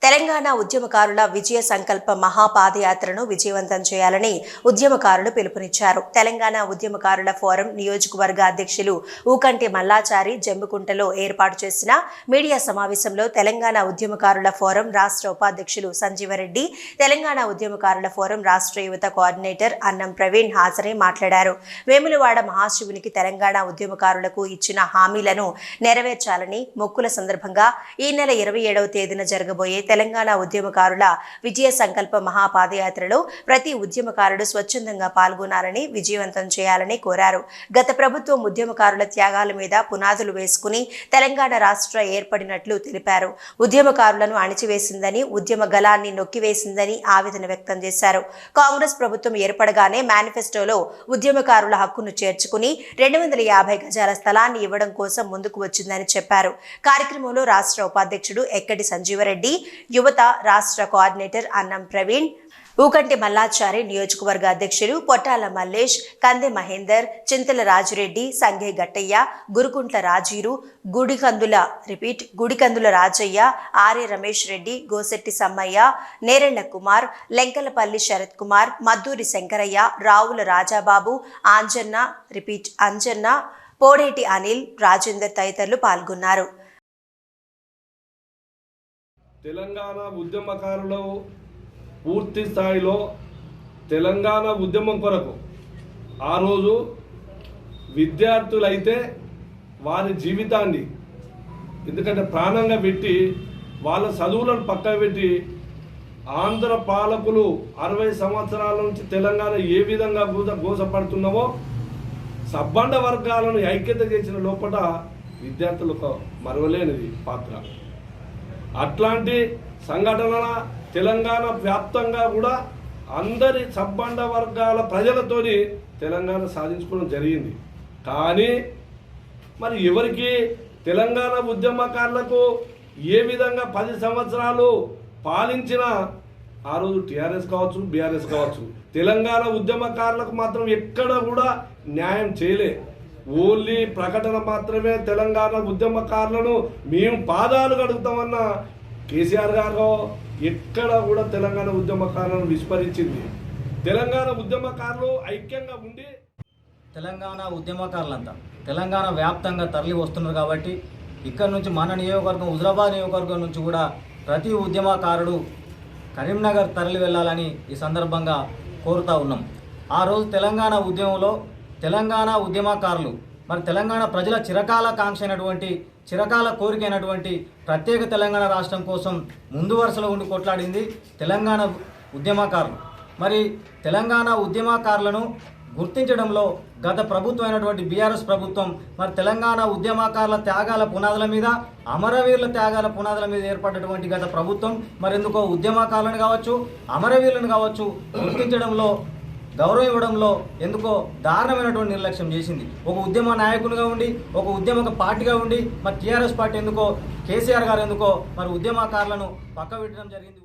తెలంగాణ ఉద్యమకారుల విజయ సంకల్ప మహాపాదయాత్రను విజయవంతం చేయాలని ఉద్యమకారులు పిలుపునిచ్చారు. తెలంగాణ ఉద్యమకారుల ఫోరం నియోజకవర్గ అధ్యక్షులు ఊకంటి మల్లాచారి జంబుకుంటలో ఏర్పాటు చేసిన మీడియా సమావేశంలో తెలంగాణ ఉద్యమకారుల ఫోరం రాష్ట్ర ఉపాధ్యక్షులు సంజీవరెడ్డి, తెలంగాణ ఉద్యమకారుల ఫోరం రాష్ట్ర యువత కోఆర్డినేటర్ అన్నం ప్రవీణ్ హాజరై మాట్లాడారు. వేములవాడ మహాశివునికి తెలంగాణ ఉద్యమకారులకు ఇచ్చిన హామీలను నెరవేర్చాలని మొక్కుల సందర్భంగా ఈ నెల 27వ తేదీన జరగబోయే తెలంగాణ ఉద్యమకారుల విజయ సంకల్ప మహాపాదయాత్రలో ప్రతి ఉద్యమకారుడు స్వచ్ఛందంగా పాల్గొనాలని, విజయవంతం చేయాలని కోరారు. గత ప్రభుత్వం ఉద్యమకారుల త్యాగాల మీద పునాదులు వేసుకుని తెలంగాణ రాష్ట్ర ఏర్పడినట్లు తెలిపారు. ఉద్యమకారులను అణిచివేసిందని, ఉద్యమ గలాన్ని నొక్కివేసిందని ఆవేదన వ్యక్తం చేశారు. కాంగ్రెస్ ప్రభుత్వం ఏర్పడగానే మేనిఫెస్టోలో ఉద్యమకారుల హక్కును చేర్చుకుని 250 గజాల స్థలాన్ని ఇవ్వడం కోసం ముందుకు వచ్చిందని చెప్పారు. కార్యక్రమంలో రాష్ట్ర ఉపాధ్యక్షుడు ఎక్కడి సంజీవరెడ్డి, యువత రాష్ట్ర కోఆర్డినేటర్ అన్నం ప్రవీణ్, ఊకంటి మల్లాచారి, నియోజకవర్గ అధ్యక్షులు పొట్టాల మల్లేష్, కందె మహేందర్, చింతల రాజురెడ్డి, సంఘే గట్టయ్య, గురుకుంట్ల రాజీరు, గుడికందుల రాజయ్య, ఆర్య రమేష్ రెడ్డి, గోసెట్టి సమ్మయ్య, నేరెళ్ల కుమార్, లెంకలపల్లి శరత్ కుమార్, మద్దూరి శంకరయ్య, రావుల రాజాబాబు, అంజన్న, పోడేటి అనిల్, రాజేందర్ తదితరులు పాల్గొన్నారు. తెలంగాణ ఉద్యమకారులు పూర్తి స్థాయిలో తెలంగాణ ఉద్యమం కొరకు ఆ రోజు విద్యార్థులైతే వారి జీవితాన్ని ఎందుకంటే ప్రాణంగా పెట్టి వాళ్ళ చదువులను పక్కన పెట్టి ఆంధ్ర పాలకులు 60 సంవత్సరాల నుంచి తెలంగాణ ఏ విధంగా గోసపడుతున్నామో సబ్బండ వర్గాలను ఐక్యత చేసిన లోపల విద్యార్థులకు మరవలేనిది పాత్ర. అట్లాంటి సంఘటన తెలంగాణ వ్యాప్తంగా కూడా అందరి సబ్బండ వర్గాల ప్రజలతోని తెలంగాణ సాధించుకోవడం జరిగింది. కానీ మరి ఎవరికి తెలంగాణ ఉద్యమకారులకు ఏ విధంగా 10 సంవత్సరాలు పాలించిన ఆ రోజు టీఆర్ఎస్ కావచ్చు, బీఆర్ఎస్ కావచ్చు, తెలంగాణ ఉద్యమకారులకు మాత్రం ఎక్కడ కూడా న్యాయం చేయలే. ఓన్లీ ప్రకటన మాత్రమే తెలంగాణ ఉద్యమకారులను మేము పాదాలు కడుగుతామన్న కేసీఆర్ గారు ఎక్కడ కూడా తెలంగాణ ఉద్యమకారులను విస్మరించింది. తెలంగాణ ఉద్యమకారులు ఐక్యంగా ఉండి తెలంగాణ ఉద్యమకారులంతా తెలంగాణ వ్యాప్తంగా తరలి వస్తున్నారు కాబట్టి ఇక్కడ నుంచి మన నియోజకవర్గం హుజరాబాద్ నియోజకవర్గం నుంచి కూడా ప్రతి ఉద్యమకారుడు కరీంనగర్ తరలి వెళ్ళాలని ఈ సందర్భంగా కోరుతా ఉన్నాం. ఆ రోజు తెలంగాణ ఉద్యమంలో తెలంగాణ ఉద్యమకారులు మరి తెలంగాణ ప్రజల చిరకాల కాంక్ష అయినటువంటి చిరకాల కోరిక అయినటువంటి ప్రత్యేక తెలంగాణ రాష్ట్రం కోసం ముందు వరుసలో ఉండి కొట్లాడింది తెలంగాణ ఉద్యమకారులు. మరి తెలంగాణ ఉద్యమకారులను గుర్తించడంలో గత ప్రభుత్వం అయినటువంటి బీఆర్ఎస్ ప్రభుత్వం మరి తెలంగాణ ఉద్యమకారుల త్యాగాల పునాదుల మీద, అమరవీరుల త్యాగాల పునాదుల మీద ఏర్పడినటువంటి గత ప్రభుత్వం మరి ఎందుకో ఉద్యమకారులను కావచ్చు, అమరవీరులను కావచ్చు గుర్తించడంలో, గౌరవం ఇవ్వడంలో ఎందుకో దారుణమైనటువంటి నిర్లక్ష్యం చేసింది. ఒక ఉద్యమ నాయకునిగా ఉండి, ఒక ఉద్యమ పార్టీగా ఉండి మరి టీఆర్ఎస్ పార్టీ ఎందుకో, కేసీఆర్ గారు ఎందుకో మరి ఉద్యమకారులను పక్కబెట్టడం జరిగింది.